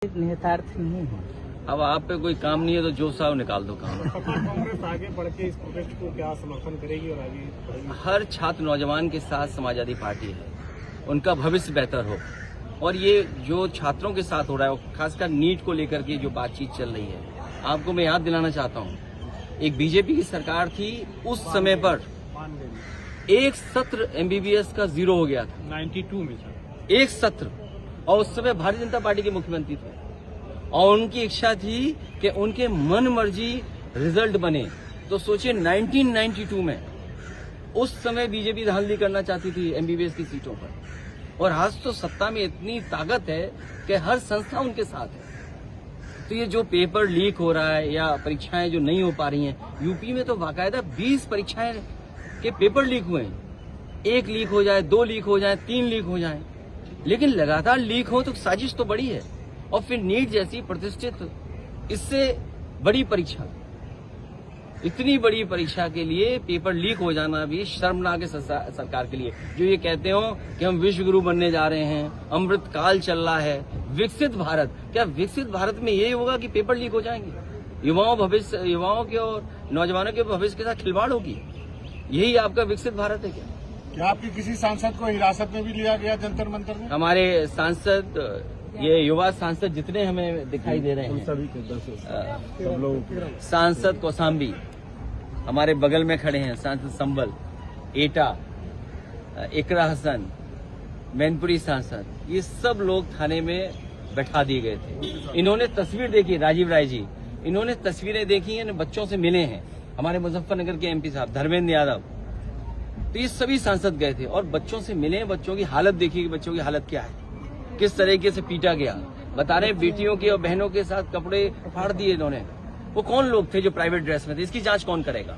निहितार्थ नहीं है। अब आप पे कोई काम नहीं है तो जो साहब निकाल दो काम। कांग्रेस आगे बढ़ के इस प्रोटेस्ट को क्या समर्थन करेगी और आगे बढ़ेगी? हर छात्र नौजवान के साथ समाजवादी पार्टी है, उनका भविष्य बेहतर हो। और ये जो छात्रों के साथ हो रहा है, खासकर नीट को लेकर के जो बातचीत चल रही है, आपको मैं याद दिलाना चाहता हूँ, एक बीजेपी की सरकार थी, उस समय पर एक सत्र एमबीबीएस का 0 हो गया था 92 में सर। एक सत्र, और उस समय भारतीय जनता पार्टी के मुख्यमंत्री थे और उनकी इच्छा थी कि उनके मन मर्जी रिजल्ट बने। तो सोचिए 1992 में उस समय बीजेपी धांधली करना चाहती थी एमबीबीएस की सीटों पर, और आज तो सत्ता में इतनी ताकत है कि हर संस्था उनके साथ है। तो ये जो पेपर लीक हो रहा है या परीक्षाएं जो नहीं हो पा रही हैं, यूपी में तो बाकायदा 20 परीक्षाएं के पेपर लीक हुए हैं। 1 लीक हो जाए, 2 लीक हो जाए, 3 लीक हो जाए, लेकिन लगातार लीक हो तो साजिश तो बड़ी है। और फिर नीट जैसी प्रतिष्ठित, इससे बड़ी परीक्षा, इतनी बड़ी परीक्षा के लिए पेपर लीक हो जाना भी शर्मनाक है सरकार के लिए। जो ये कहते हो कि हम विश्व गुरु बनने जा रहे हैं, अमृत काल चल रहा है, विकसित भारत, क्या विकसित भारत में यही होगा कि पेपर लीक हो जाएंगे? युवाओं के और नौजवानों के भविष्य के साथ खिलवाड़ होगी? यही आपका विकसित भारत है क्या? क्या आपके किसी सांसद को हिरासत में भी लिया गया जंतर मंतर में? हमारे सांसद, ये युवा सांसद जितने हमें दिखाई दे रहे हैं, सब लोग, सांसद कौशाम्बी हमारे बगल में खड़े हैं, सांसद संबल, एटा, इकरा हसन, मैनपुरी सांसद, ये सब लोग थाने में बैठा दिए गए थे। इन्होंने तस्वीर देखी, राजीव राय जी, इन्होंने तस्वीरें देखी हैं, बच्चों से मिले हैं। हमारे मुजफ्फरनगर के एमपी साहब धर्मेंद्र यादव, तो ये सभी सांसद गए थे और बच्चों से मिले, बच्चों की हालत देखी कि बच्चों की हालत क्या है, किस तरीके से पीटा गया। बता रहे बेटियों के और बहनों के साथ कपड़े फाड़ दिए इन्होंने। वो कौन लोग थे जो प्राइवेट ड्रेस में थे? इसकी जांच कौन करेगा?